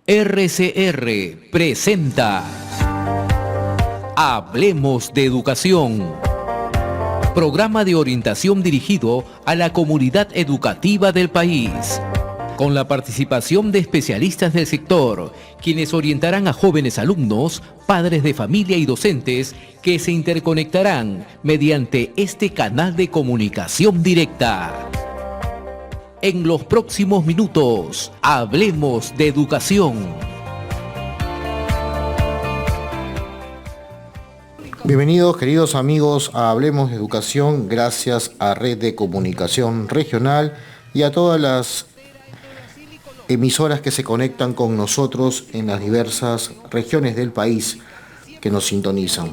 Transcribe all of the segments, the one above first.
RCR presenta Hablemos de Educación, programa de orientación dirigido a la comunidad educativa del país, con la participación de especialistas del sector, quienes orientarán a jóvenes alumnos, padres de familia y docentes que se interconectarán mediante este canal de comunicación directa. En los próximos minutos, hablemos de educación. Bienvenidos, queridos amigos, a Hablemos de Educación, gracias a Red de Comunicación Regional y a todas las emisoras que se conectan con nosotros en las diversas regiones del país que nos sintonizan.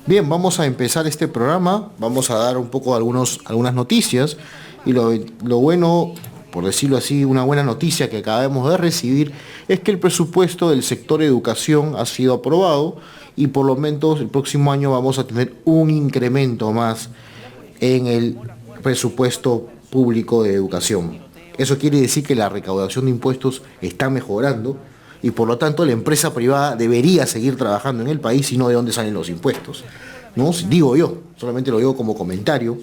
Bien, vamos a empezar este programa, vamos a dar un poco algunas noticias y lo bueno, por decirlo así, una buena noticia que acabamos de recibir es que el presupuesto del sector educación ha sido aprobado y por lo menos el próximo año vamos a tener un incremento más en el presupuesto público de educación. Eso quiere decir que la recaudación de impuestos está mejorando y por lo tanto la empresa privada debería seguir trabajando en el país y no de dónde salen los impuestos, ¿no? Digo yo, solamente lo digo como comentario.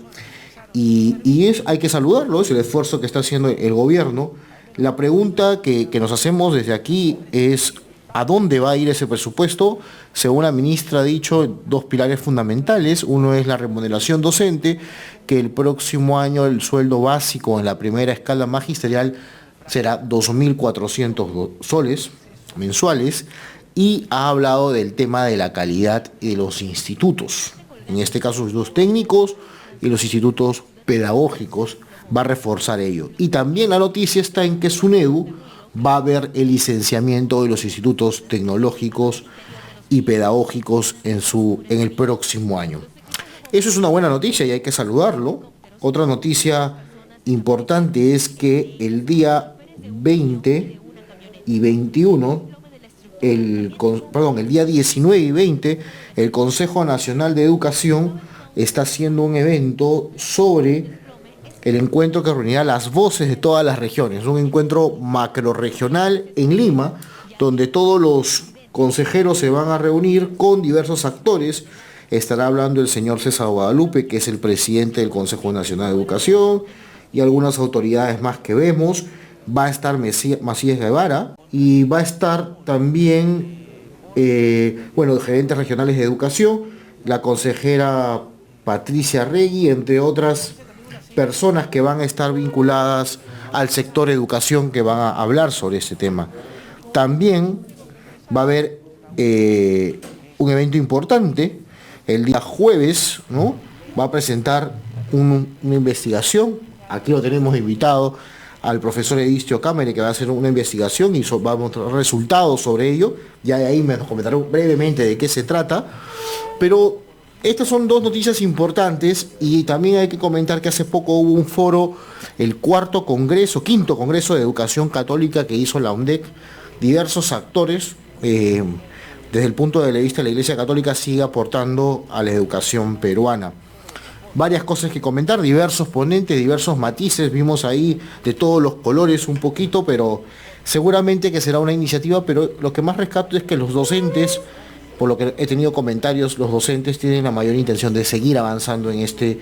Hay que saludarlo, es el esfuerzo que está haciendo el gobierno. La pregunta que nos hacemos desde aquí es ¿a dónde va a ir ese presupuesto? Según la ministra ha dicho, dos pilares fundamentales. Uno es la remuneración docente, que el próximo año el sueldo básico en la primera escala magisterial será 2.400 soles mensuales, y ha hablado del tema de la calidad de los institutos, en este caso los técnicos y los institutos pedagógicos, va a reforzar ello. Y también la noticia está en que SUNEDU va a ver el licenciamiento de los institutos tecnológicos y pedagógicos en el próximo año. Eso es una buena noticia y hay que saludarlo. Otra noticia importante es que el día 20 y 21, el día 19 y 20, el Consejo Nacional de Educación está haciendo un evento sobre el encuentro que reunirá las voces de todas las regiones, un encuentro macrorregional en Lima, donde todos los consejeros se van a reunir con diversos actores. Estará hablando el señor César Guadalupe, que es el presidente del Consejo Nacional de Educación, y algunas autoridades más que vemos. Va a estar Macías Guevara y va a estar también, gerentes regionales de educación, la consejera Patricia Regui, entre otras personas que van a estar vinculadas al sector educación que van a hablar sobre este tema. También va a haber un evento importante, el día jueves, ¿no? Va a presentar una investigación, aquí lo tenemos invitado al profesor Edistio Cámara, que va a hacer una investigación y va a mostrar resultados sobre ello, ya de ahí me comentaré brevemente de qué se trata, pero estas son dos noticias importantes y también hay que comentar que hace poco hubo un foro, el quinto Congreso de Educación Católica que hizo la UNDEC. Diversos actores, desde el punto de vista de la Iglesia Católica, sigue aportando a la educación peruana. Varias cosas que comentar, diversos ponentes, diversos matices, vimos ahí de todos los colores un poquito, pero seguramente que será una iniciativa, pero lo que más rescato es que los docentes, por lo que he tenido comentarios, los docentes tienen la mayor intención de seguir avanzando en este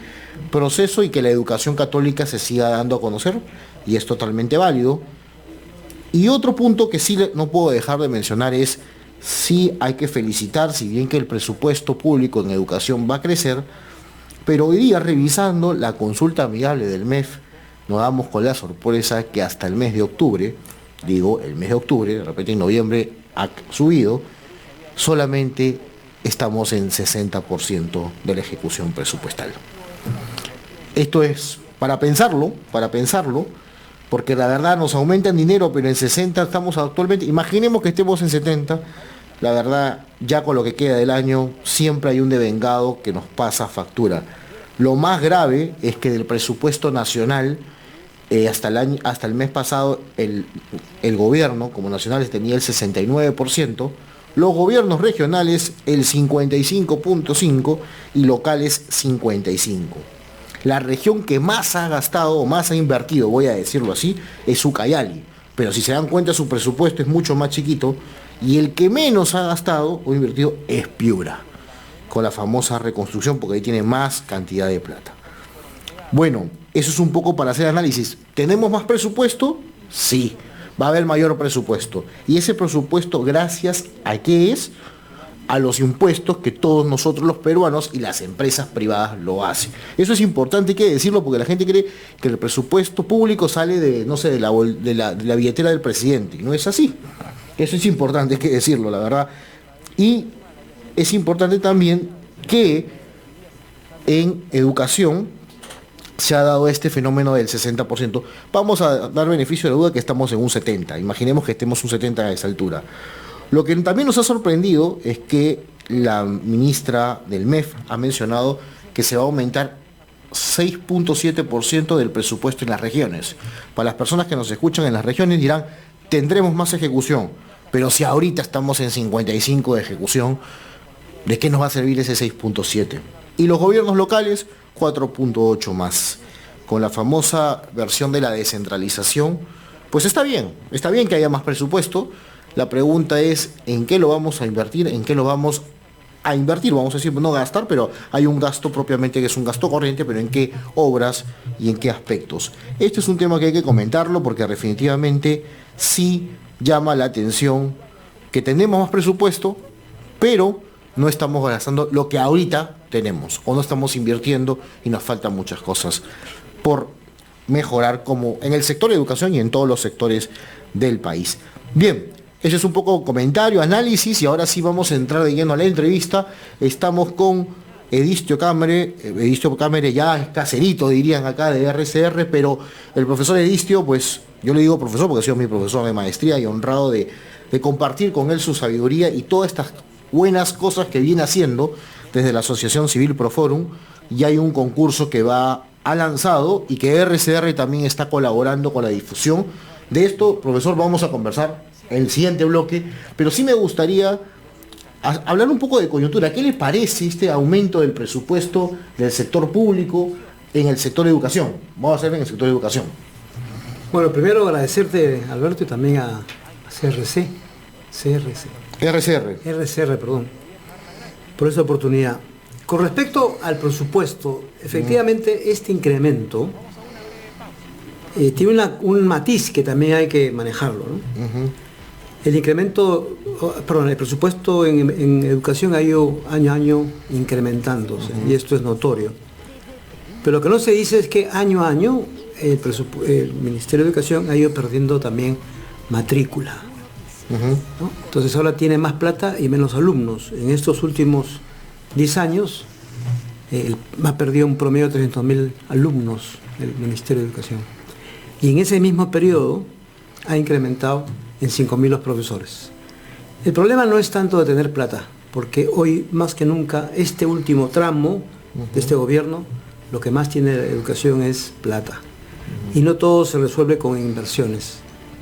proceso y que la educación católica se siga dando a conocer, y es totalmente válido. Y otro punto que sí no puedo dejar de mencionar es, sí hay que felicitar, si bien que el presupuesto público en educación va a crecer, pero hoy día revisando la consulta amigable del MEF, nos damos con la sorpresa que hasta el mes de octubre, de repente en noviembre ha subido, solamente estamos en 60% de la ejecución presupuestal. Esto es para pensarlo, porque la verdad nos aumentan dinero, pero en 60 estamos actualmente, imaginemos que estemos en 70, la verdad ya con lo que queda del año siempre hay un devengado que nos pasa factura. Lo más grave es que del presupuesto nacional, hasta el mes pasado, el gobierno como nacional tenía el 69%, los gobiernos regionales el 55.5% y locales 55%. La región que más ha gastado o más ha invertido, voy a decirlo así, es Ucayali, pero si se dan cuenta su presupuesto es mucho más chiquito y el que menos ha gastado o invertido es Piura, con la famosa reconstrucción, porque ahí tiene más cantidad de plata. Bueno, eso es un poco para hacer análisis. ¿Tenemos más presupuesto? Sí, va a haber mayor presupuesto. ¿Y ese presupuesto gracias a qué es? A los impuestos que todos nosotros los peruanos y las empresas privadas lo hacen. Eso es importante, hay que decirlo, porque la gente cree que el presupuesto público sale de, no sé, de la billetera del presidente. Y no es así. Eso es importante, hay que decirlo, la verdad. Y es importante también que en educación se ha dado este fenómeno del 60%. Vamos a dar beneficio de la duda que estamos en un 70%. Imaginemos que estemos un 70% a esa altura. Lo que también nos ha sorprendido es que la ministra del MEF ha mencionado que se va a aumentar 6.7% del presupuesto en las regiones. Para las personas que nos escuchan en las regiones dirán, tendremos más ejecución, pero si ahorita estamos en 55 de ejecución, ¿de qué nos va a servir ese 6.7? Y los gobiernos locales, 4.8 más. Con la famosa versión de la descentralización, pues está bien que haya más presupuesto. La pregunta es, ¿en qué lo vamos a invertir? ¿En qué lo vamos a invertir? Vamos a decir, no gastar, pero hay un gasto propiamente que es un gasto corriente, pero ¿en qué obras y en qué aspectos? Este es un tema que hay que comentarlo porque definitivamente sí llama la atención que tenemos más presupuesto, pero no estamos gastando lo que ahorita tenemos, o no estamos invirtiendo y nos faltan muchas cosas por mejorar, como en el sector de educación y en todos los sectores del país. Bien, ese es un poco comentario, análisis, y ahora sí vamos a entrar de lleno a la entrevista. Estamos con Edistio Cámara ya es caserito, dirían acá, de RCR, pero el profesor Edistio, pues yo le digo profesor porque ha sido mi profesor de maestría y honrado de compartir con él su sabiduría y todas estas buenas cosas que viene haciendo desde la Asociación Civil Proforum. Y hay un concurso que ha lanzado y que RCR también está colaborando con la difusión de esto. Profesor, vamos a conversar en el siguiente bloque, pero sí me gustaría hablar un poco de coyuntura. ¿Qué le parece este aumento del presupuesto del sector público en el sector de educación? Vamos a hacer en el sector de educación. Bueno, primero agradecerte, Alberto, y también a RCR, perdón, por esa oportunidad. Con respecto al presupuesto, efectivamente este incremento tiene un matiz que también hay que manejarlo, ¿no? El incremento, el presupuesto en educación ha ido año a año incrementándose, y esto es notorio. Pero lo que no se dice es que año a año el Ministerio de Educación ha ido perdiendo también matrícula, ¿no? Entonces ahora tiene más plata y menos alumnos. En estos últimos 10 años ha perdido un promedio de 300.000 alumnos el Ministerio de Educación. Y en ese mismo periodo ha incrementado en 5.000 los profesores. El problema no es tanto de tener plata, porque hoy más que nunca este último tramo de este gobierno, lo que más tiene la educación es plata. Y no todo se resuelve con inversiones.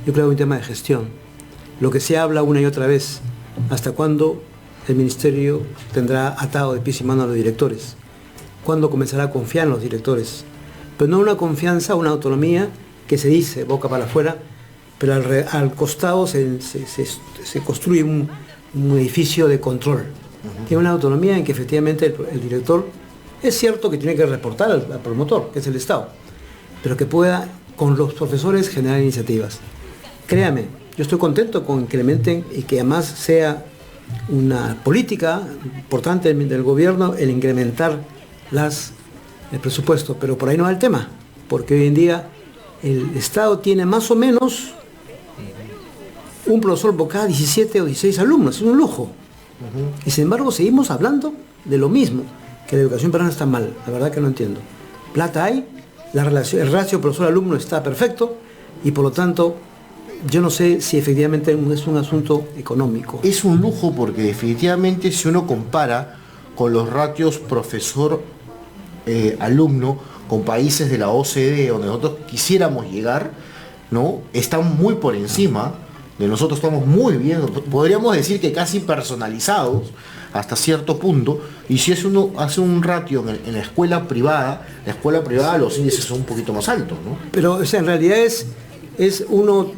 Yo creo que es un tema de gestión. Lo que se habla una y otra vez, ¿hasta cuándo el ministerio tendrá atado de pies y manos a los directores? ¿Cuándo comenzará a confiar en los directores? Pero no una confianza, una autonomía que se dice boca para afuera, pero al costado se construye un edificio de control. Tiene una autonomía en que efectivamente el director es cierto que tiene que reportar al promotor, que es el Estado, pero que pueda con los profesores generar iniciativas. Créame, yo estoy contento con que incrementen y que además sea una política importante del gobierno el incrementar el presupuesto, pero por ahí no va el tema, porque hoy en día el Estado tiene más o menos un profesor por cada 17 o 16 alumnos, es un lujo. Y sin embargo seguimos hablando de lo mismo, que la educación peruana está mal. La verdad que no entiendo. Plata hay, el ratio profesor-alumno está perfecto, y por lo tanto yo no sé si efectivamente es un asunto económico. Es un lujo porque definitivamente si uno compara con los ratios profesor-alumno con países de la OCDE donde nosotros quisiéramos llegar, ¿no? Están muy por encima de nosotros, estamos muy bien, podríamos decir que casi personalizados hasta cierto punto, y si uno hace un ratio en la escuela privada los índices son un poquito más altos, ¿no? Pero o sea, en realidad es uno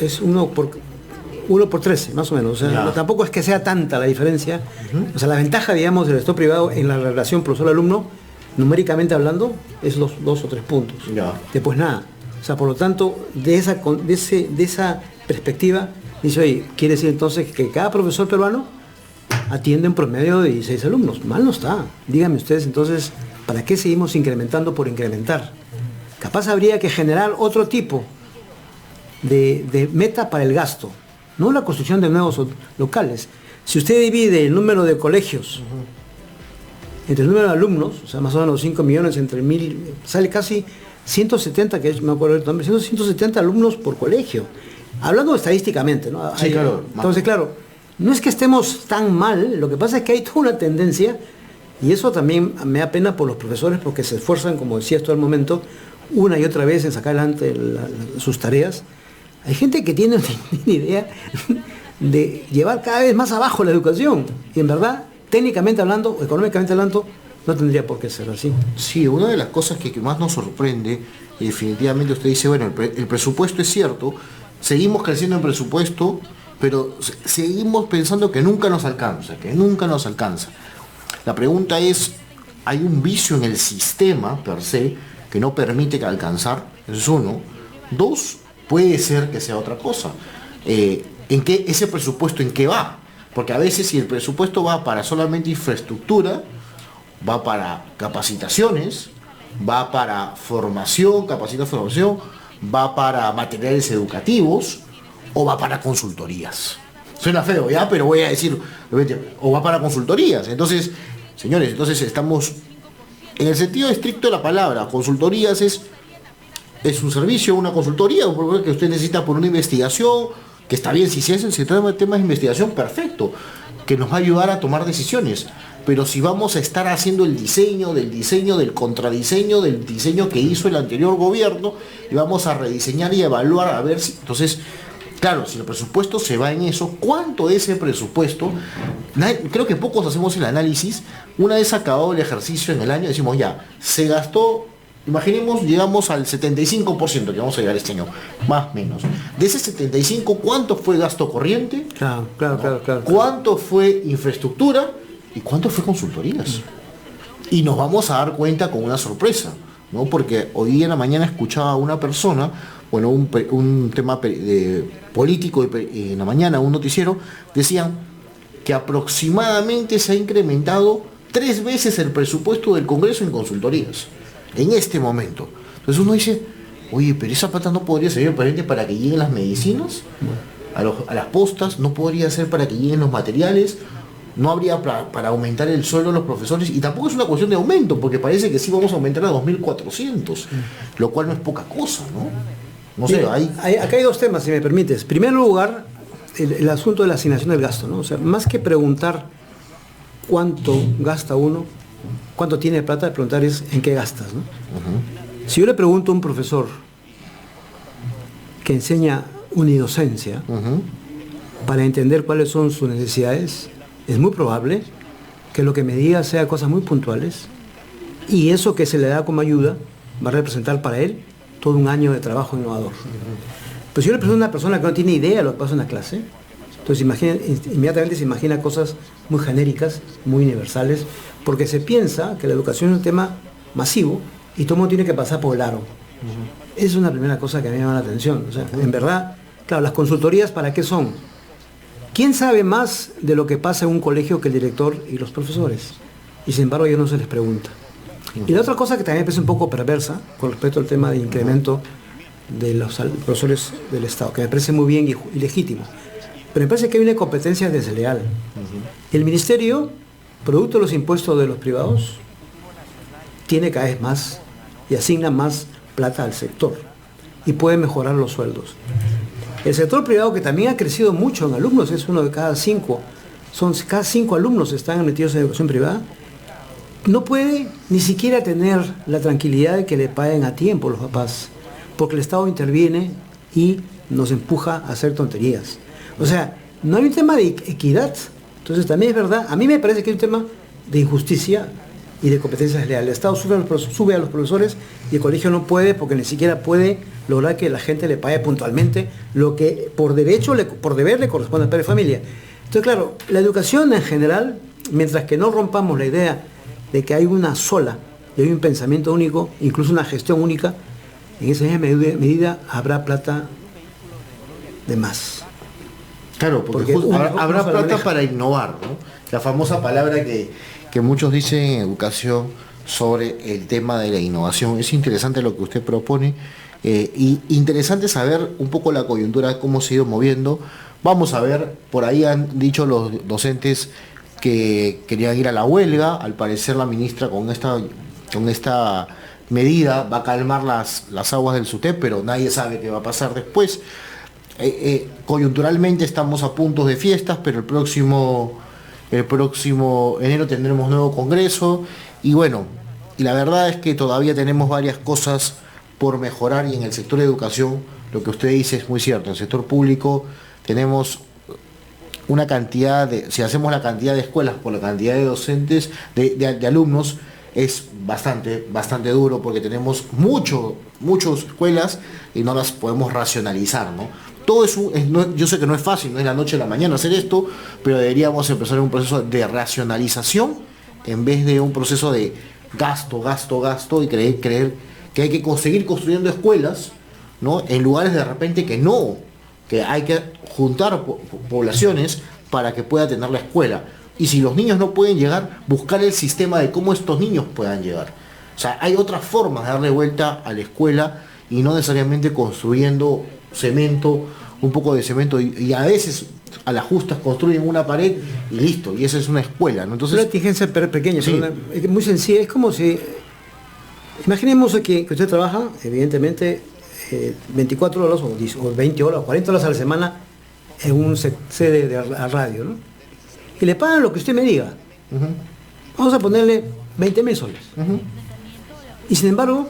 es 1 por 13, más o menos. O sea, tampoco es que sea tanta la diferencia. O sea, la ventaja, digamos, del sector privado en la relación profesor-alumno, numéricamente hablando, es los 2 o 3 puntos. Después nada. O sea, por lo tanto, de esa perspectiva, dice, oye, quiere decir entonces que cada profesor peruano atiende un promedio de 16 alumnos. Mal no está. Díganme ustedes entonces, ¿para qué seguimos incrementando por incrementar? Capaz habría que generar otro tipo de meta para el gasto, no la construcción de nuevos locales. Si usted divide el número de colegios entre el número de alumnos, o sea, más o menos 5 millones entre 1000, sale casi 170, que me acuerdo el nombre, 170 alumnos por colegio. Hablando estadísticamente, ¿no? Sí, claro. Entonces, claro, no es que estemos tan mal, lo que pasa es que hay toda una tendencia, y eso también me da pena por los profesores, porque se esfuerzan, como decía esto al momento, una y otra vez en sacar adelante sus tareas. Hay gente que tiene una idea de llevar cada vez más abajo la educación, y en verdad, técnicamente hablando, económicamente hablando, no tendría por qué ser así. Sí, una de las cosas que más nos sorprende, y definitivamente usted dice, bueno, el presupuesto es cierto, seguimos creciendo en presupuesto, pero seguimos pensando que nunca nos alcanza, La pregunta es, ¿hay un vicio en el sistema per se que no permite alcanzar? Eso es uno. Dos, puede ser que sea otra cosa. ¿En qué ese presupuesto en qué va? Porque a veces si el presupuesto va para solamente infraestructura, va para capacitaciones, va para formación, va para materiales educativos o va para consultorías. Suena feo, ¿ya? Pero voy a decir, o va para consultorías. Entonces, señores, estamos, en el sentido estricto de la palabra, consultorías es un servicio, una consultoría, que usted necesita por una investigación, que está bien, si se trata de temas de investigación, perfecto, que nos va a ayudar a tomar decisiones. Pero si vamos a estar haciendo el diseño, del contradiseño, del diseño que hizo el anterior gobierno, y vamos a rediseñar y evaluar a ver si... Entonces, claro, si el presupuesto se va en eso, ¿cuánto de ese presupuesto? Creo que pocos hacemos el análisis. Una vez acabado el ejercicio en el año, decimos ya, se gastó, imaginemos, llegamos al 75% que vamos a llegar este año, más o menos. De ese 75, ¿cuánto fue gasto corriente? Claro. ¿Cuánto fue infraestructura? ¿Y cuánto fue consultorías? Y nos vamos a dar cuenta con una sorpresa, ¿no? Porque hoy día en la mañana escuchaba a una persona, bueno, un tema político en la mañana, un noticiero, decían que aproximadamente se ha incrementado 3 veces el presupuesto del Congreso en consultorías, en este momento. Entonces uno dice, oye, pero esa plata no podría servir para que lleguen las medicinas, a las postas, no podría ser para que lleguen los materiales, no habría para aumentar el sueldo de los profesores, y tampoco es una cuestión de aumento, porque parece que sí vamos a aumentar a 2.400, lo cual no es poca cosa, ¿no? No sé, acá hay 2 temas, si me permites. En primer lugar, el asunto de la asignación del gasto, ¿no? O sea, más que preguntar cuánto gasta uno, cuánto tiene de plata, preguntar es en qué gastas, ¿no? Si yo le pregunto a un profesor que enseña unidocencia, para entender cuáles son sus necesidades, es muy probable que lo que me diga sea cosas muy puntuales, y eso que se le da como ayuda va a representar para él todo un año de trabajo innovador. Pues si yo le presento a una persona que no tiene idea de lo que pasa en la clase, entonces inmediatamente se imagina cosas muy genéricas, muy universales, porque se piensa que la educación es un tema masivo y todo el mundo tiene que pasar por el aro. Es una primera cosa que a mí me llama la atención. O sea, en verdad, claro, las consultorías, ¿para qué son? ¿Quién sabe más de lo que pasa en un colegio que el director y los profesores? Y sin embargo, a ellos no se les pregunta. Y la otra cosa que también me parece un poco perversa con respecto al tema de incremento de los profesores del Estado, que me parece muy bien y legítimo, pero me parece que hay una competencia desleal. El ministerio, producto de los impuestos de los privados, tiene cada vez más y asigna más plata al sector y puede mejorar los sueldos. El sector privado, que también ha crecido mucho en alumnos, es uno de cada 5, cada 5 alumnos están metidos en educación privada, no puede ni siquiera tener la tranquilidad de que le paguen a tiempo los papás, porque el Estado interviene y nos empuja a hacer tonterías. O sea, no hay un tema de equidad. Entonces también es verdad, a mí me parece que hay un tema de injusticia y de competencias leales. El Estado sube a los profesores y el colegio no puede porque ni siquiera puede lograr que la gente le pague puntualmente lo que por derecho, por deber le corresponde al padre de familia. Entonces, claro, la educación en general, mientras que no rompamos la idea de que hay una sola y hay un pensamiento único, incluso una gestión única, en esa misma medida habrá plata de más. Claro, porque habrá plata para innovar, ¿no? La famosa palabra que muchos dicen en educación sobre el tema de la innovación. Es interesante lo que usted propone y interesante saber un poco la coyuntura, cómo se ha ido moviendo. Vamos a ver, por ahí han dicho los docentes que querían ir a la huelga. Al parecer la ministra con esta medida va a calmar las aguas del SUTEP, pero nadie sabe qué va a pasar después. Coyunturalmente estamos a puntos de fiestas, pero el próximo enero tendremos nuevo congreso y bueno, la verdad es que todavía tenemos varias cosas por mejorar y en el sector de educación lo que usted dice es muy cierto. En el sector público tenemos una cantidad si hacemos la cantidad de escuelas por la cantidad de docentes, de alumnos, es bastante duro porque tenemos muchas escuelas y no las podemos racionalizar, ¿no? Todo eso, yo sé que no es fácil, no es la noche a la mañana hacer esto, pero deberíamos empezar un proceso de racionalización en vez de un proceso de gasto y creer que hay que seguir construyendo escuelas, ¿no? En lugares de repente que hay que juntar poblaciones para que pueda tener la escuela. Y si los niños no pueden llegar, buscar el sistema de cómo estos niños puedan llegar. O sea, hay otras formas de darle vuelta a la escuela y no necesariamente construyendo cemento, un poco de cemento y a veces a las justas construyen una pared y listo, y esa es una escuela, ¿no? Entonces, una exigencia pequeña, sí. Es muy sencilla, es como si, imaginemos que usted trabaja, evidentemente, 24 horas o 20 horas o 40 horas a la semana en un sede de radio, ¿no? Y le pagan lo que usted me diga. Vamos a ponerle 20.000 soles. Y sin embargo,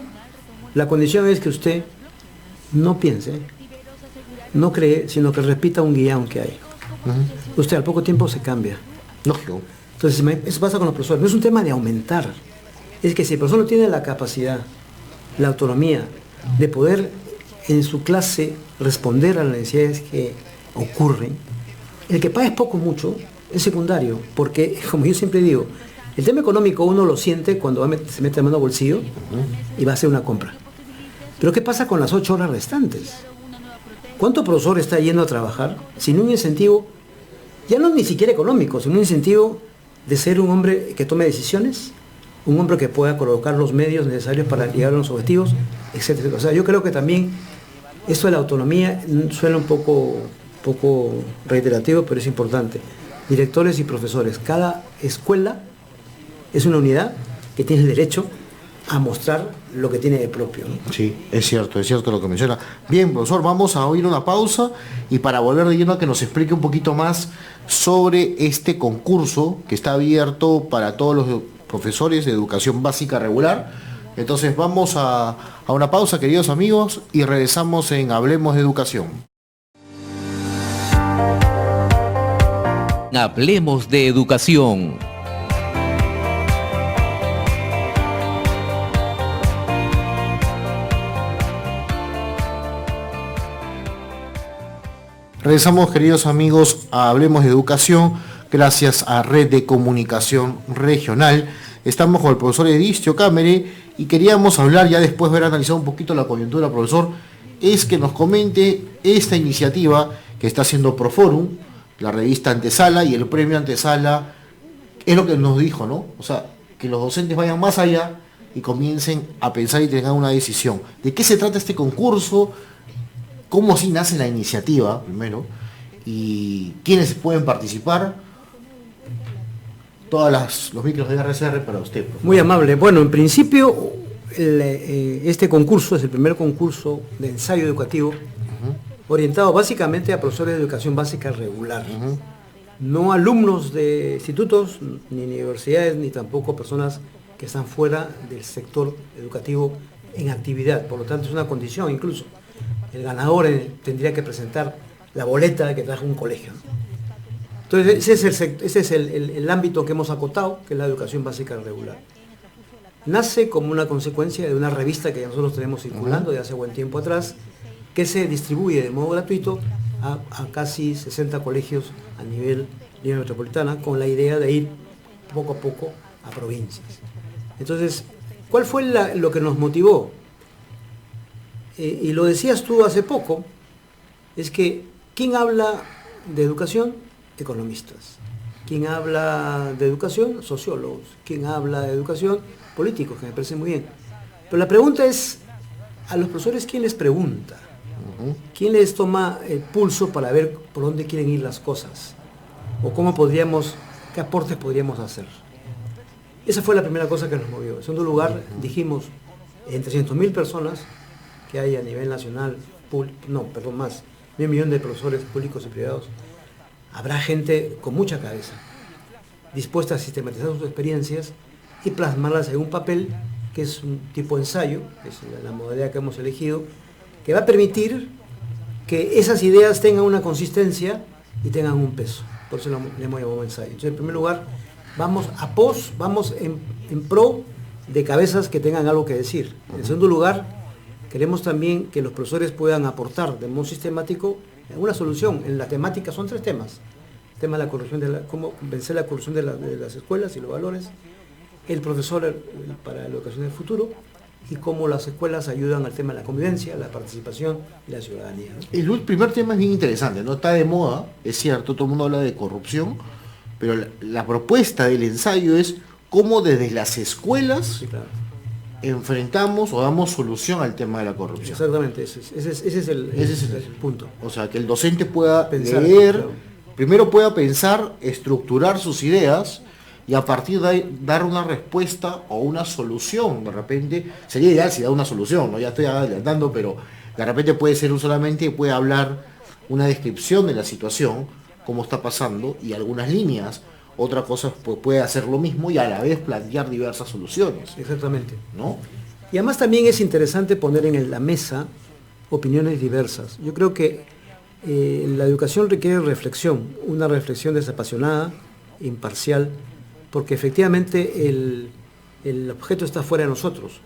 la condición es que usted no piense, no cree, sino que repita un guión que hay. Usted al poco tiempo se cambia. Lógico. Entonces, eso pasa con los profesores. No es un tema de aumentar. Es que si el profesor no tiene la capacidad, la autonomía de poder en su clase responder a las necesidades que ocurren, el que pague poco o mucho es secundario, porque, como yo siempre digo, el tema económico uno lo siente cuando se mete la mano al bolsillo y va a hacer una compra. Pero ¿qué pasa con las 8 horas restantes? ¿Cuánto profesor está yendo a trabajar sin un incentivo, ya no ni siquiera económico, sino un incentivo de ser un hombre que tome decisiones, un hombre que pueda colocar los medios necesarios para llegar a los objetivos, etcétera? O sea, yo creo que también esto de la autonomía suena un poco reiterativo, pero es importante. Directores y profesores, cada escuela es una unidad que tiene el derecho a mostrar lo que tiene de propio, ¿no? Sí, es cierto lo que menciona. Bien, profesor, vamos a oír una pausa y para volver de lleno a que nos explique un poquito más sobre este concurso que está abierto para todos los profesores de educación básica regular. Entonces vamos a una pausa, queridos amigos, y regresamos en Hablemos de Educación. Hablemos de Educación. Regresamos, queridos amigos, a Hablemos de Educación, gracias a Red de Comunicación Regional. Estamos con el profesor Edistio Cámere y queríamos hablar, ya después de haber analizado un poquito la coyuntura, profesor, es que nos comente esta iniciativa que está haciendo Proforum, la revista Antesala y el premio Antesala, es lo que nos dijo, ¿no? O sea, que los docentes vayan más allá y comiencen a pensar y tengan una decisión. ¿De qué se trata este concurso? ¿Cómo así nace la iniciativa, primero? ¿Y quiénes pueden participar? Los micros de RCR para usted. Muy amable. Bueno, en principio, este concurso es el primer concurso de ensayo educativo orientado básicamente a profesores de educación básica regular. No alumnos de institutos, ni universidades, ni tampoco personas que están fuera del sector educativo en actividad. Por lo tanto, es una condición incluso. El ganador tendría que presentar la boleta que trajo un colegio, ¿no? Entonces, ese es el ámbito que hemos acotado, que es la educación básica regular. nace como una consecuencia de una revista que ya nosotros tenemos circulando de hace buen tiempo atrás, que se distribuye de modo gratuito a casi 60 colegios a nivel Lima Metropolitana, con la idea de ir poco a poco a provincias. Entonces, ¿cuál fue lo que nos motivó? Y lo decías tú hace poco, es que ¿quién habla de educación? Economistas. ¿Quién habla de educación? Sociólogos. ¿Quién habla de educación? Políticos, que me parece muy bien. Pero la pregunta es, a los profesores, ¿quién les pregunta? ¿Quién les toma el pulso para ver por dónde quieren ir las cosas? ¿O qué aportes podríamos hacer? Esa fue la primera cosa que nos movió. En segundo lugar, dijimos, en 300.000 personas que hay a nivel nacional, más, 1.000.000 de profesores públicos y privados, habrá gente con mucha cabeza, dispuesta a sistematizar sus experiencias y plasmarlas en un papel que es un tipo de ensayo, que es la modalidad que hemos elegido, que va a permitir que esas ideas tengan una consistencia y tengan un peso. Por eso le hemos llamado ensayo. Entonces, en primer lugar, vamos en pro de cabezas que tengan algo que decir. En segundo lugar, queremos también que los profesores puedan aportar de modo sistemático una solución. En la temática son 3 temas. El tema de la corrupción, cómo vencer la corrupción de las escuelas y los valores, el profesor para la educación del futuro, y cómo las escuelas ayudan al tema de la convivencia, la participación y la ciudadanía, ¿no? El primer tema es bien interesante, ¿no? Está de moda, es cierto, todo el mundo habla de corrupción, pero la propuesta del ensayo es cómo desde las escuelas Sí, claro. enfrentamos o damos solución al tema de la corrupción. Exactamente, ese es el punto. O sea, que el docente pueda Pensar, leer, claro. primero pueda pensar, estructurar sus ideas y a partir de ahí dar una respuesta o una solución. De repente, sería ideal si da una solución, ¿no? Ya estoy adelantando, pero de repente puede ser solamente, puede hablar una descripción de la situación, cómo está pasando y algunas líneas. Otra cosa puede hacer lo mismo y a la vez plantear diversas soluciones, Exactamente. ¿no? Y además también es interesante poner en la mesa opiniones diversas. Yo creo que la educación requiere reflexión, una reflexión desapasionada, imparcial, porque efectivamente el objeto está fuera de nosotros.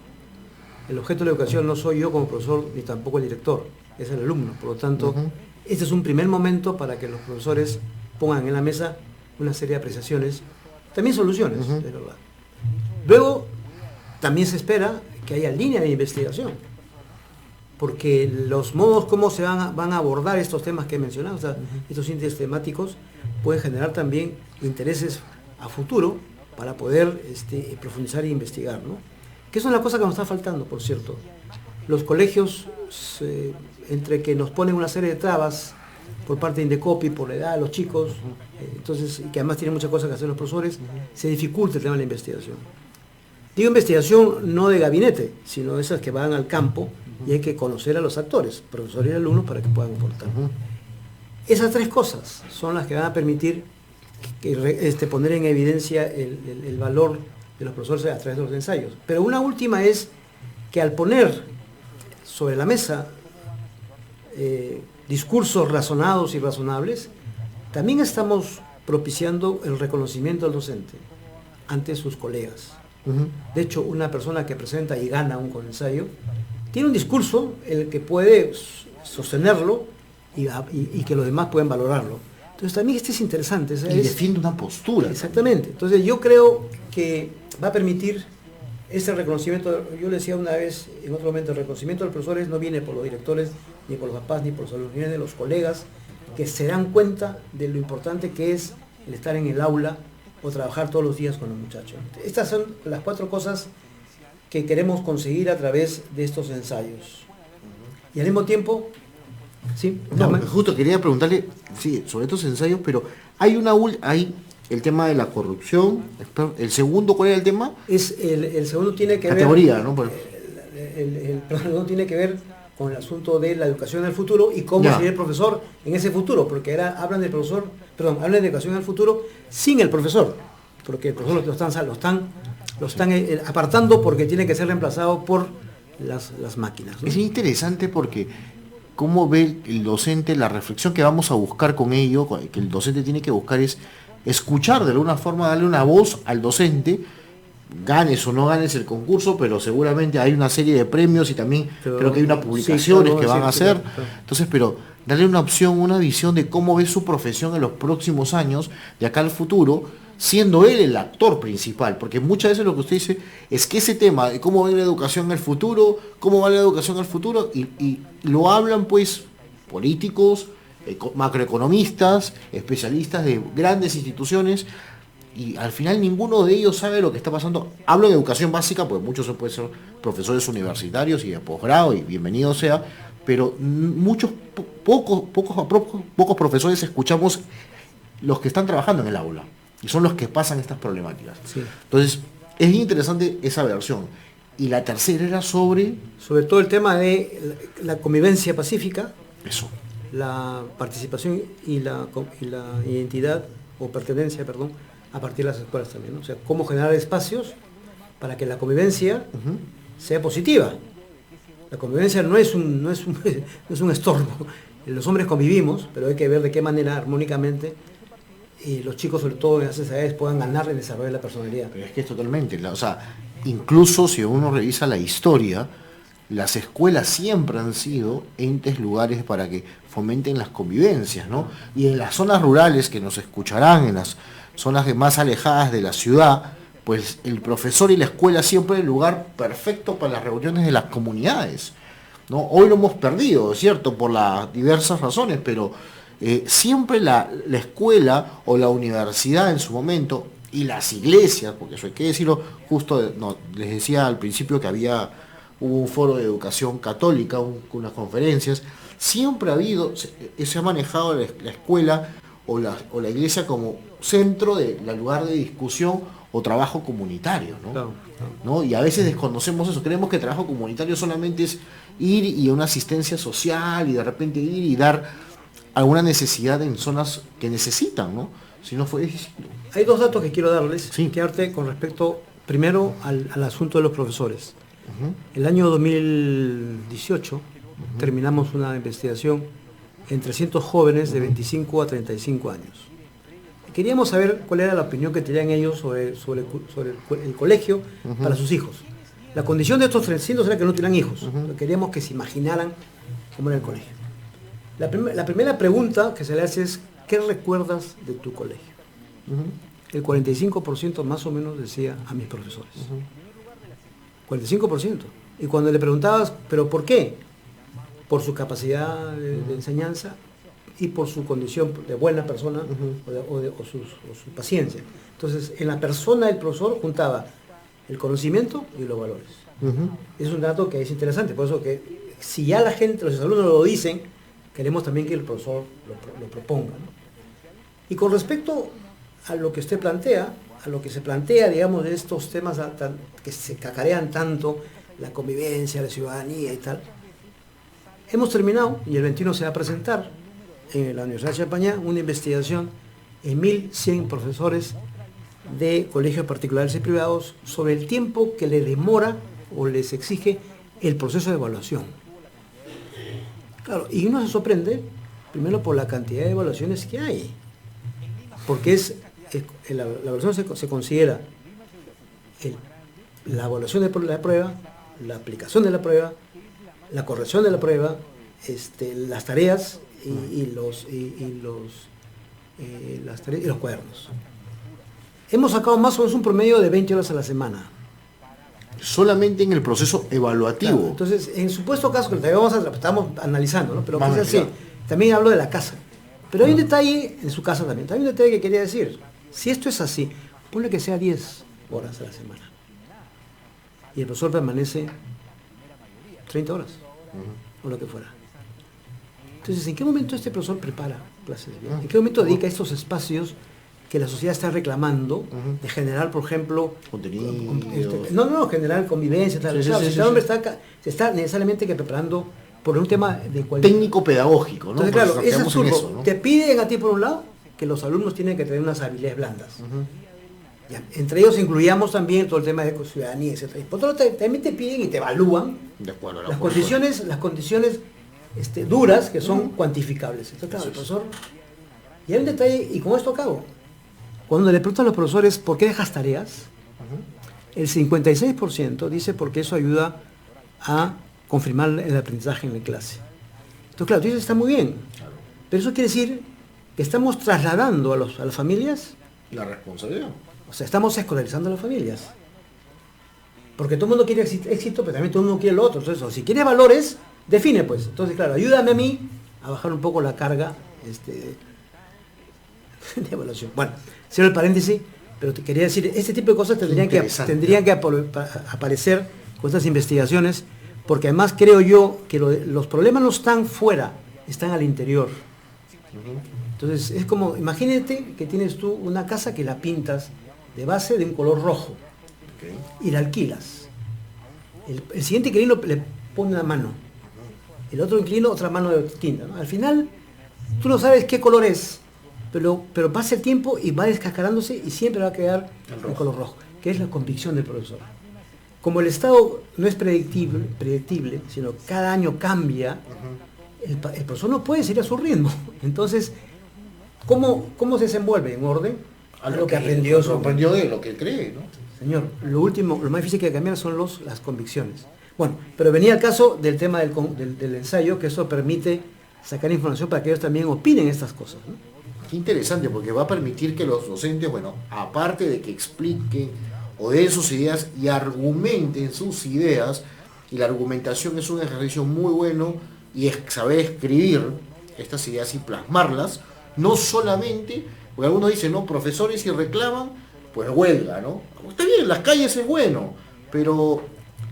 El objeto de la educación no soy yo como profesor ni tampoco el director, es el alumno. Por lo tanto, este es un primer momento para que los profesores pongan en la mesa una serie de apreciaciones, también soluciones, de verdad. Luego, también se espera que haya línea de investigación, porque los modos como se van a abordar estos temas que he mencionado, o sea, estos índices temáticos, pueden generar también intereses a futuro para poder profundizar e investigar, ¿no? Que eso es la cosa que nos está faltando, por cierto. Los colegios, entre que nos ponen una serie de trabas por parte de Indecopi, por la edad de los chicos, entonces, y que además tienen muchas cosas que hacer los profesores, se dificulta el tema de la investigación. Digo investigación no de gabinete, sino esas que van al campo y hay que conocer a los actores, profesores y alumnos, para que puedan aportar. Esas 3 cosas son las que van a permitir poner en evidencia el valor de los profesores a través de los ensayos. Pero una última es que al poner sobre la mesa discursos razonados y razonables, también estamos propiciando el reconocimiento del docente ante sus colegas. De hecho, una persona que presenta y gana un ensayo tiene un discurso en el que puede sostenerlo y que los demás pueden valorarlo. Entonces también es interesante. Y defiende una postura. Exactamente. Entonces yo creo que va a permitir ese reconocimiento. Yo le decía una vez, en otro momento, el reconocimiento de los profesores no viene por los directores, ni por los papás, ni por los alumnos, viene de los colegas que se dan cuenta de lo importante que es el estar en el aula o trabajar todos los días con los muchachos. Estas son las 4 cosas que queremos conseguir a través de estos ensayos. Y al mismo tiempo, ¿sí? No, justo quería preguntarle, sí, sobre estos ensayos, pero hay el tema de la corrupción. El segundo, ¿cuál era el tema? El segundo tiene que categoría, ¿no? El segundo tiene que ver con el asunto de la educación del futuro y cómo sería el profesor en ese futuro, porque hablan de educación en el futuro sin el profesor, porque el profesor lo están apartando porque tiene que ser reemplazado por las máquinas, ¿no? Es interesante porque cómo ve el docente, la reflexión que vamos a buscar con ello, que el docente tiene que buscar es escuchar de alguna forma, darle una voz al docente ganes o no ganes el concurso, pero seguramente hay una serie de premios y también creo que hay unas publicaciones que van a hacer. Entonces, pero darle una opción, una visión de cómo ve su profesión en los próximos años, de acá al futuro, siendo él el actor principal, porque muchas veces lo que usted dice es que ese tema de cómo va la educación en el futuro, cómo va la educación en el futuro, y lo hablan pues políticos, macroeconomistas, especialistas de grandes instituciones, y al final ninguno de ellos sabe lo que está pasando. Hablo de educación básica, porque muchos pueden ser profesores universitarios y de posgrado, y bienvenido sea, pero pocos profesores escuchamos los que están trabajando en el aula, y son los que pasan estas problemáticas. Sí. Entonces, es interesante esa versión. Y la tercera era sobre todo el tema de la convivencia pacífica, eso. la participación y la identidad o pertenencia, perdón, a partir de las escuelas también, ¿no? O sea, cómo generar espacios para que la convivencia sea positiva. La convivencia no es un estorbo. Los hombres convivimos, pero hay que ver de qué manera armónicamente y los chicos, sobre todo en esas edades, puedan ganar el desarrollo de la personalidad. Pero es que es totalmente, o sea, incluso si uno revisa la historia, las escuelas siempre han sido entes, lugares para que fomenten las convivencias, ¿no? Y en las zonas rurales, que nos escucharán, en las zonas más alejadas de la ciudad, pues el profesor y la escuela siempre es el lugar perfecto para las reuniones de las comunidades, ¿no? Hoy lo hemos perdido, es cierto, por las diversas razones, pero siempre la escuela o la universidad en su momento, y las iglesias, porque eso hay que decirlo, les decía al principio que hubo un foro de educación católica, unas conferencias, siempre se ha manejado la escuela o la iglesia como centro lugar de discusión o trabajo comunitario, ¿no? Claro. ¿No? Y a veces desconocemos eso, creemos que el trabajo comunitario solamente es ir y una asistencia social y de repente ir y dar alguna necesidad en zonas que necesitan, ¿no? Si no fue... Hay dos datos que quiero darles, Sí. quedarte con respecto, primero, al asunto de los profesores. El año 2018 terminamos una investigación en 300 jóvenes de 25 a 35 años. Queríamos saber cuál era la opinión que tenían ellos sobre el colegio para sus hijos. La condición de estos 300 era que no tuvieran hijos. Queríamos que se imaginaran cómo era el colegio. La primera pregunta que se le hace es, ¿qué recuerdas de tu colegio? El 45% más o menos decía a mis profesores. 45%. Y cuando le preguntabas, ¿pero por qué? Por su capacidad de enseñanza y por su condición de buena persona o su paciencia. Entonces, en la persona del profesor juntaba el conocimiento y los valores. Es un dato que es interesante, por eso que si ya los alumnos lo dicen, queremos también que el profesor lo proponga, ¿no? Y con respecto a lo que usted plantea, digamos, de estos temas que se cacarean tanto, la convivencia, la ciudadanía y tal, hemos terminado, y el 21 se va a presentar en la Universidad de Champañá, una investigación en 1.100 profesores de colegios particulares y privados sobre el tiempo que le demora o les exige el proceso de evaluación. Claro, y uno se sorprende, primero por la cantidad de evaluaciones que hay, porque la evaluación se considera la evaluación de la prueba, la aplicación de la prueba, la corrección de la prueba, las tareas y los cuadernos. Hemos sacado más o menos un promedio de 20 horas a la semana. Solamente en el proceso evaluativo. Claro, entonces, en supuesto caso, que estamos analizando, ¿no? Pero Vamos, pues, así, claro. también hablo de la casa. Pero hay un detalle en su casa también. Hay un detalle que quería decir. Si esto es así, ponle que sea 10 horas a la semana. Y el profesor permanece 30 horas, o lo que fuera. Entonces, ¿en qué momento este profesor prepara clases? ¿En qué momento dedica estos espacios que la sociedad está reclamando de generar, por ejemplo, contenido? Generar convivencia, tal. Sí, Claro, sí, si sí, este hombre sí. se está necesariamente que preparando por un tema de cualquier... Técnico-pedagógico, ¿no? Entonces, claro, Porque es nos quedamos absurdo. en eso, ¿no? Te piden a ti, por un lado, que los alumnos tienen que tener unas habilidades blandas. Ya, entre ellos incluíamos también todo el tema de ciudadanía, etc. Y por otro lado, también te piden y te evalúan De acuerdo, las condiciones duras que son cuantificables. Entonces, claro, el profesor... Y hay un detalle, y con esto acabo. Cuando le preguntan a los profesores por qué dejas tareas, El 56% dice porque eso ayuda a confirmar el aprendizaje en la clase. Entonces, claro, tú dices, está muy bien, pero eso quiere decir que estamos trasladando a las familias La responsabilidad. o sea, estamos escolarizando a las familias. Porque todo el mundo quiere éxito, pero también todo el mundo quiere lo otro. Entonces, si quiere valores, define pues. Entonces, claro, ayúdame a mí a bajar un poco la carga de evaluación. Bueno, cierro el paréntesis, pero te quería decir, este tipo de cosas tendrían que aparecer con estas investigaciones, porque además creo yo que los problemas no están fuera, están al interior. Entonces, es como, imagínate que tienes tú una casa que la pintas de base de un color rojo y la alquilas. El siguiente inquilino le pone una mano, el otro inquilino otra mano de tinta, ¿no? Al final, tú no sabes qué color es, pero pasa el tiempo y va descascarándose y siempre va a quedar el color rojo, que es la convicción del profesor. Como el Estado no es predictible, sino cada año cambia, el profesor no puede seguir a su ritmo. Entonces, ¿cómo se desenvuelve? ¿En orden? A lo que aprendió de lo que él cree, ¿no? Señor, lo más difícil que cambiar son las convicciones. Bueno, pero venía el caso del tema del ensayo, que eso permite sacar información para que ellos también opinen estas cosas, ¿no? Qué interesante, porque va a permitir que los docentes, bueno, aparte de que expliquen o den sus ideas y argumenten sus ideas, y la argumentación es un ejercicio muy bueno, y es saber escribir estas ideas y plasmarlas, no solamente, porque algunos dicen, no, profesores si reclaman, pues huelga, ¿no? Está bien, las calles es bueno, pero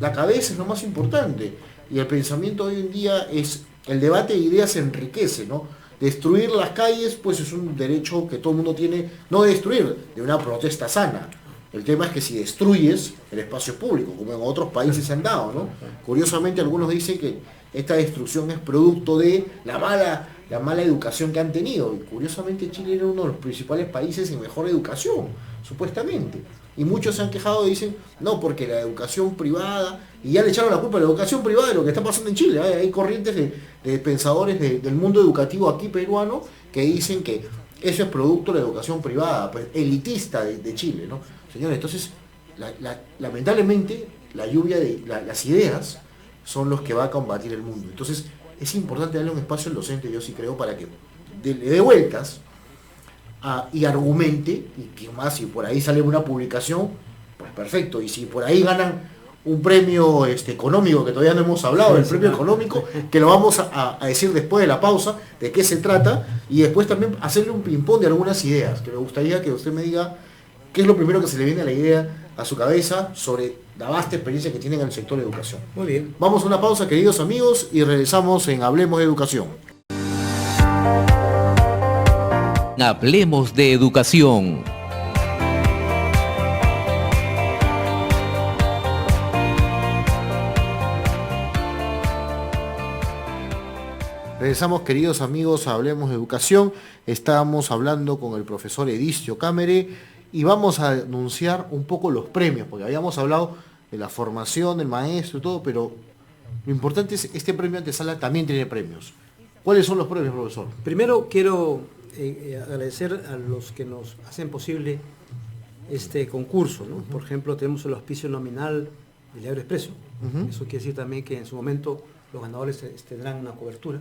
la cabeza es lo más importante, y el pensamiento hoy en día es, el debate de ideas enriquece, ¿no? Destruir las calles, pues es un derecho que todo el mundo tiene, no de destruir, de una protesta sana. El tema es que si destruyes el espacio público, como en otros países se han dado, ¿no? Curiosamente algunos dicen que esta destrucción es producto de la mala educación que han tenido. Y curiosamente Chile era uno de los principales países en mejor educación, supuestamente. Y muchos se han quejado y dicen, no, porque la educación privada, y ya le echaron la culpa a la educación privada de lo que está pasando en Chile. Hay corrientes de pensadores del mundo educativo aquí peruano que dicen que eso es producto de la educación privada, pues, elitista de Chile, ¿no? Señores, entonces, lamentablemente, la lluvia de las ideas son los que va a combatir el mundo. Entonces, es importante darle un espacio al docente, yo sí creo, para que le dé vueltas y argumente, y que más, si por ahí sale una publicación, pues perfecto, y si por ahí ganan un premio económico, que todavía no hemos hablado del premio económico, que lo vamos a decir después de la pausa, de qué se trata, y después también hacerle un ping-pong de algunas ideas, que me gustaría que usted me diga qué es lo primero que se le viene a la idea a su cabeza sobre la vasta experiencia que tienen en el sector de educación. Muy bien. Vamos a una pausa, queridos amigos, y regresamos en Hablemos de Educación. Hablemos de educación. Regresamos, queridos amigos, a Hablemos de Educación. Estábamos hablando con el profesor Edicio Cámere y vamos a anunciar un poco los premios, porque habíamos hablado de la formación del maestro y todo, pero lo importante es este premio antesala también tiene premios. ¿Cuáles son los premios, profesor? Primero quiero agradecer a los que nos hacen posible este concurso, ¿no? Por ejemplo, tenemos el auspicio nominal del Diario Expreso. Eso quiere decir también que en su momento los ganadores tendrán una cobertura.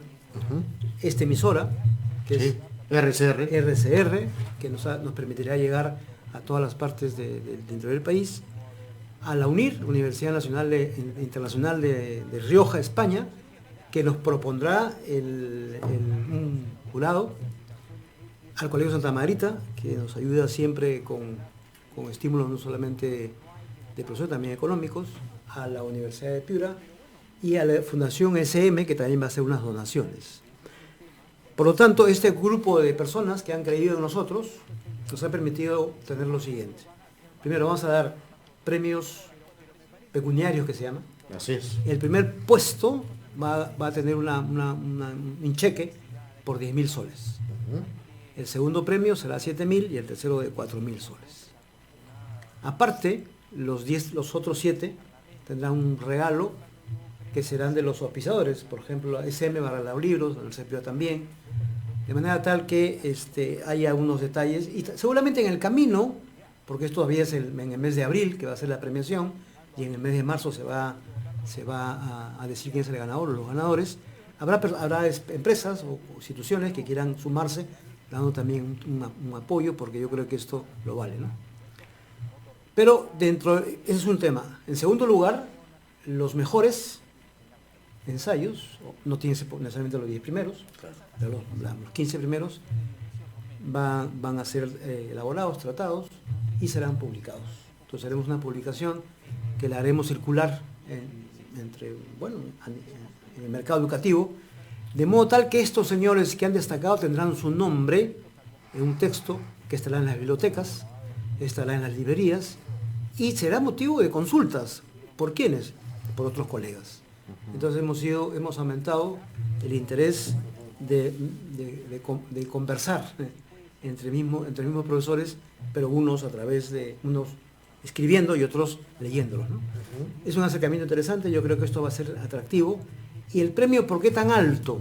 Esta emisora, que es RCR, que nos permitirá llegar a todas las partes del interior del país, a la UNIR, Universidad Nacional Internacional de Rioja, España, que nos propondrá un jurado, al Colegio Santa Margarita, que nos ayuda siempre con estímulos no solamente de profesores, también económicos, a la Universidad de Piura y a la Fundación SM, que también va a hacer unas donaciones. Por lo tanto, este grupo de personas que han creído en nosotros nos ha permitido tener lo siguiente. Primero, vamos a dar premios pecuniarios, que se llama. Así es. El primer puesto va a tener un cheque por 10.000 soles. El segundo premio será 7.000 y el tercero de 4.000 soles. Aparte, los otros 7 tendrán un regalo que serán de los auspiciadores. Por ejemplo, la SM va a regalar libros, el CEPIO también, de manera tal que haya unos detalles y seguramente en el camino porque esto todavía es en el mes de abril que va a ser la premiación, y en el mes de marzo se va a decir quién es el ganador o los ganadores. Habrá empresas o instituciones que quieran sumarse, dando también un apoyo, porque yo creo que esto lo vale, ¿no? Pero ese es un tema. En segundo lugar, los mejores ensayos, no tienen necesariamente los 10 primeros, Claro. pero los 15 primeros van a ser elaborados, tratados y serán publicados. Entonces haremos una publicación que la haremos circular en el mercado educativo, de modo tal que estos señores que han destacado tendrán su nombre en un texto que estará en las bibliotecas, estará en las librerías y será motivo de consultas. ¿Por quiénes? Por otros colegas. Entonces hemos aumentado el interés de conversar entre mismos profesores, pero unos escribiendo y otros leyéndolos, ¿no? Es un acercamiento interesante, yo creo que esto va a ser atractivo. Y el premio, ¿por qué tan alto?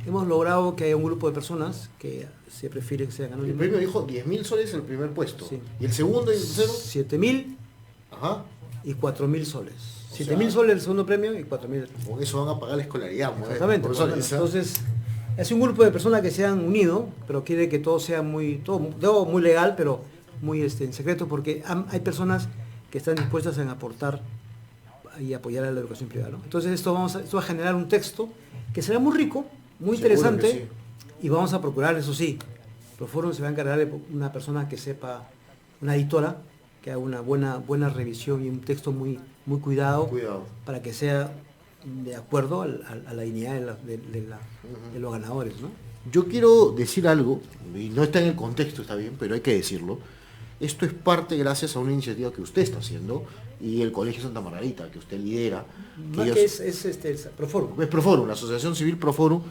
Hemos logrado que haya un grupo de personas que se prefiere que sea ganador. El premio dijo 10.000 soles en el primer puesto. Sí. ¿Y el segundo y el tercero? 7.000 Ajá. y 4.000 soles. O 7.000 sea, soles el segundo premio y 4.000. Con eso van a pagar la escolaridad. Exactamente. Profesores, ¿eh? Entonces, es un grupo de personas que se han unido, pero quiere que todo sea muy legal, pero muy en secreto, porque hay personas que están dispuestas a aportar y apoyar a la educación privada, ¿no? Entonces esto va a generar un texto que será muy rico, muy Seguro interesante, que sí. y vamos a procurar, eso sí, Proforum se va a encargar de una persona que sepa, una editora, que haga una buena revisión y un texto muy cuidado, para que sea de acuerdo a la dignidad de los ganadores, ¿no? Yo quiero decir algo, y no está en el contexto, está bien, pero hay que decirlo. Esto es parte gracias a una iniciativa que usted está haciendo y el Colegio Santa Margarita, que usted lidera. Es Proforum. Es Proforum, la Asociación Civil Proforum,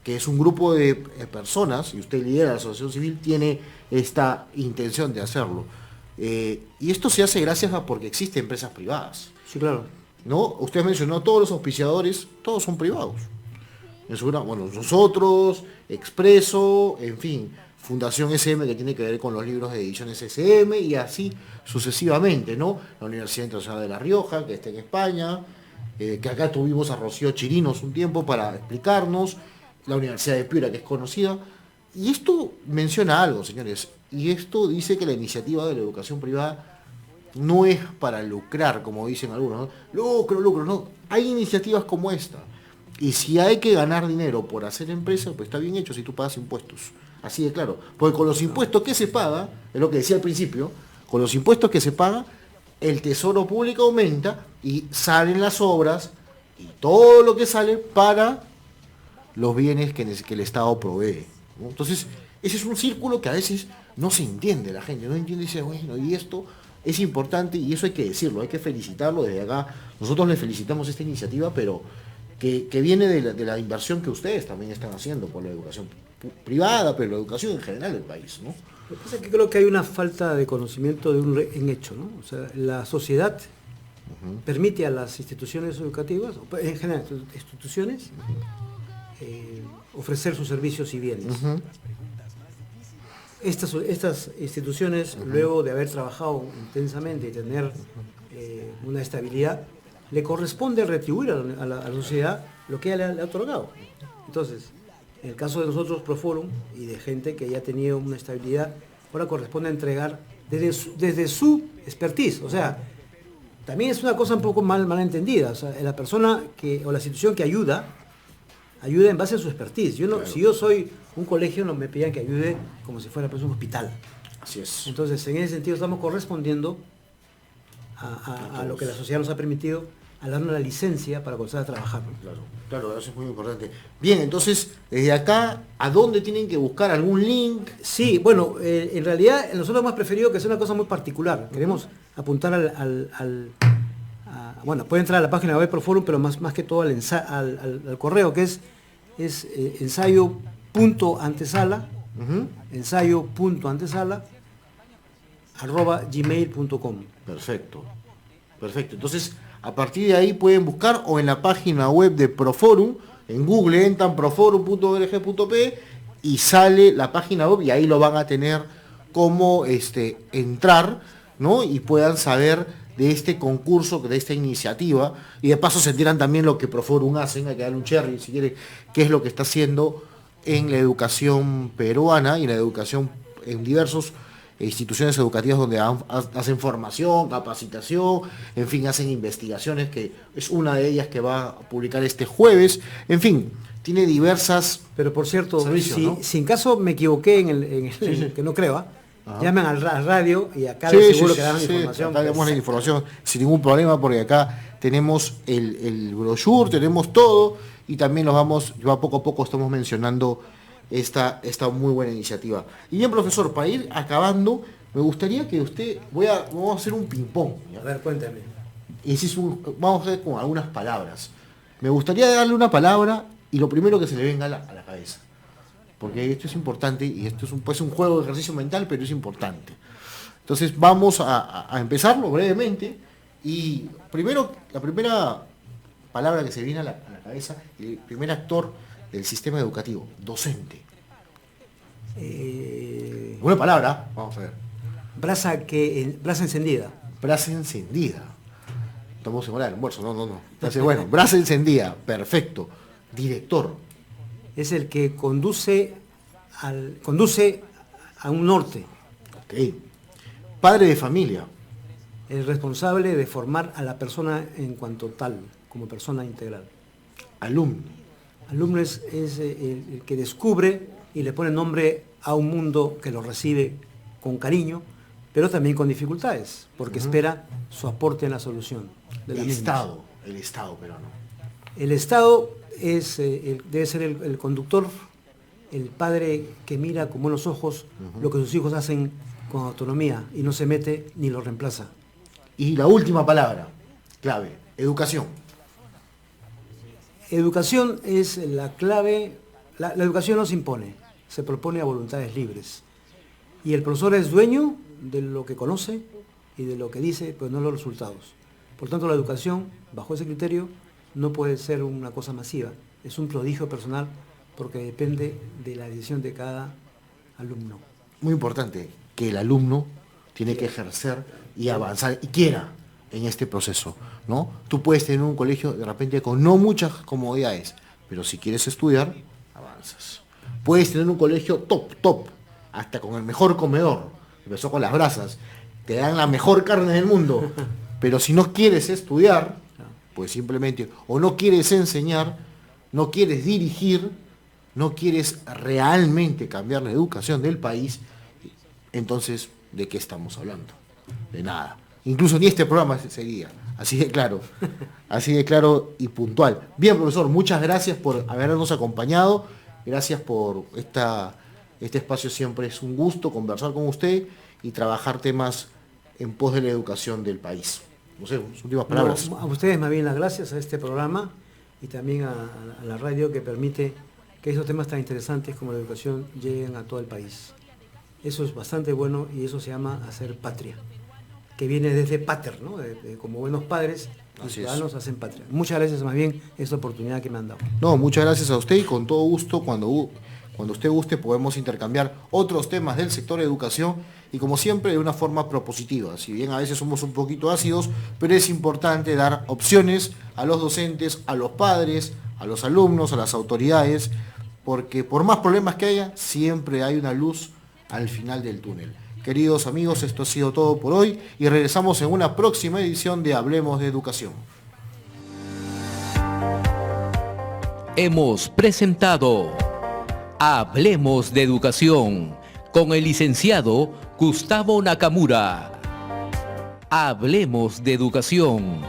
que es un grupo de personas, y usted lidera la Asociación Civil, tiene esta intención de hacerlo. Y esto se hace gracias a porque existen empresas privadas. Sí, claro. ¿No? Usted mencionó todos los auspiciadores, todos son privados. Bueno, nosotros, Expreso, en fin, Fundación SM, que tiene que ver con los libros de ediciones SM, y así sucesivamente, ¿no? La Universidad Internacional de La Rioja, que está en España, que acá tuvimos a Rocío Chirinos un tiempo para explicarnos, la Universidad de Piura, que es conocida. Y esto menciona algo, señores, y esto dice que la iniciativa de la educación privada no es para lucrar, como dicen algunos, ¿no? Lucro, no. Hay iniciativas como esta. Y si hay que ganar dinero por hacer empresa, pues está bien hecho si tú pagas impuestos. Así de claro. Porque con los impuestos que se paga, es lo que decía al principio, con los impuestos que se paga, el tesoro público aumenta y salen las obras y todo lo que sale para los bienes que el Estado provee, ¿no? Entonces, ese es un círculo que a veces no se entiende la gente, no entiende y dice, bueno, y esto es importante y eso hay que decirlo, hay que felicitarlo desde acá. Nosotros le felicitamos esta iniciativa, pero que viene de la inversión que ustedes también están haciendo por la educación privada, pero la educación en general del país, ¿no? Lo que pasa es que creo que hay una falta de conocimiento en hecho, ¿no? O sea, la sociedad permite a las instituciones educativas, en general instituciones, ofrecer sus servicios y bienes. Estas instituciones, luego de haber trabajado intensamente y tener una estabilidad, le corresponde retribuir a la sociedad lo que ella le ha otorgado. Entonces, en el caso de nosotros, Proforum, y de gente que ya ha tenido una estabilidad, ahora corresponde entregar desde su expertise. O sea, también es una cosa un poco mal entendida. O sea, la persona o la institución que ayuda en base a su expertise. Claro. Si yo soy un colegio, no me pidan que ayude como si fuera pues, un hospital. Así es. Entonces, en ese sentido, estamos correspondiendo a lo que la sociedad nos ha permitido al darnos la licencia para comenzar a trabajar, ¿no? Claro, eso es muy importante. Bien, entonces, desde acá, ¿a dónde tienen que buscar algún link? Sí, bueno, en realidad nosotros hemos preferido que sea una cosa muy particular. Queremos apuntar bueno, puede entrar a la página web Proforum, pero más que todo al correo, que es ensayo.antesala, ensayo.antesala@gmail.com. Perfecto. Entonces, a partir de ahí pueden buscar o en la página web de Proforum, en Google entran proforum.org.p y sale la página web y ahí lo van a tener cómo entrar, ¿no? Y puedan saber de este concurso, de esta iniciativa, y de paso se enteran también lo que Proforum hacen, hay que darle un cherry si quiere, qué es lo que está haciendo en la educación peruana y en la educación en diversos instituciones educativas donde hacen formación, capacitación, en fin, hacen investigaciones, que es una de ellas que va a publicar este jueves, en fin, tiene diversas. Pero por cierto, servicios, ¿no? si en caso me equivoqué que no creo, llamen al radio y acá seguro que dan información. Acá damos la información sin ningún problema, porque acá tenemos el brochure, tenemos todo, y también poco a poco estamos mencionando esta muy buena iniciativa. Y bien, profesor, para ir acabando, me gustaría que usted, vamos a hacer un ping-pong. A ver, cuéntame. Vamos a hacer con algunas palabras. Me gustaría darle una palabra y lo primero que se le venga a la cabeza. Porque esto es importante y esto es un juego de ejercicio mental, pero es importante. Entonces vamos a empezarlo brevemente. Y primero, la primera palabra que se viene a la cabeza, el primer actor del sistema educativo, docente. Una palabra, vamos a ver. Brasa encendida. Brasa encendida. Estamos en hora de almuerzo, no. Entonces, bueno, brasa encendida, perfecto. Director. Es el que conduce a un norte. Ok. Padre de familia. El responsable de formar a la persona en cuanto tal, como persona integral. Alumno. Alumno es el que descubre y le pone nombre a un mundo que lo recibe con cariño, pero también con dificultades, porque espera su aporte en la solución de la misma. El Estado peruano. El Estado debe ser el conductor, el padre que mira con buenos ojos lo que sus hijos hacen con autonomía y no se mete ni lo reemplaza. Y la última palabra, clave, educación. Educación es la clave. La educación no se impone, se propone a voluntades libres. Y el profesor es dueño de lo que conoce y de lo que dice, pero no de los resultados. Por tanto, la educación, bajo ese criterio, no puede ser una cosa masiva. Es un prodigio personal porque depende de la decisión de cada alumno. Muy importante, que el alumno tiene que ejercer y avanzar y quiera en este proceso, ¿no? Tú puedes tener un colegio de repente con no muchas comodidades, pero si quieres estudiar, avanzas. Puedes tener un colegio top, hasta con el mejor comedor, empezó con las brasas, te dan la mejor carne del mundo, pero si no quieres estudiar, pues simplemente, o no quieres enseñar, no quieres dirigir, no quieres realmente cambiar la educación del país, entonces, ¿de qué estamos hablando? De nada. Incluso ni este programa sería. Así de claro y puntual. Bien, profesor, muchas gracias por habernos acompañado. Gracias por este espacio. Siempre es un gusto conversar con usted y trabajar temas en pos de la educación del país. No sé, sus últimas palabras. A ustedes más bien las gracias a este programa y también a la radio que permite que esos temas tan interesantes como la educación lleguen a todo el país. Eso es bastante bueno y eso se llama hacer patria, que viene desde pater, ¿no? Como buenos padres, los ciudadanos hacen patria. Muchas gracias más bien esta oportunidad que me han dado. No, muchas gracias a usted y con todo gusto, cuando usted guste, podemos intercambiar otros temas del sector de educación y como siempre de una forma propositiva. Si bien a veces somos un poquito ácidos, pero es importante dar opciones a los docentes, a los padres, a los alumnos, a las autoridades, porque por más problemas que haya, siempre hay una luz al final del túnel. Queridos amigos, esto ha sido todo por hoy y regresamos en una próxima edición de Hablemos de Educación. Hemos presentado Hablemos de Educación con el licenciado Gustavo Nakamura. Hablemos de Educación.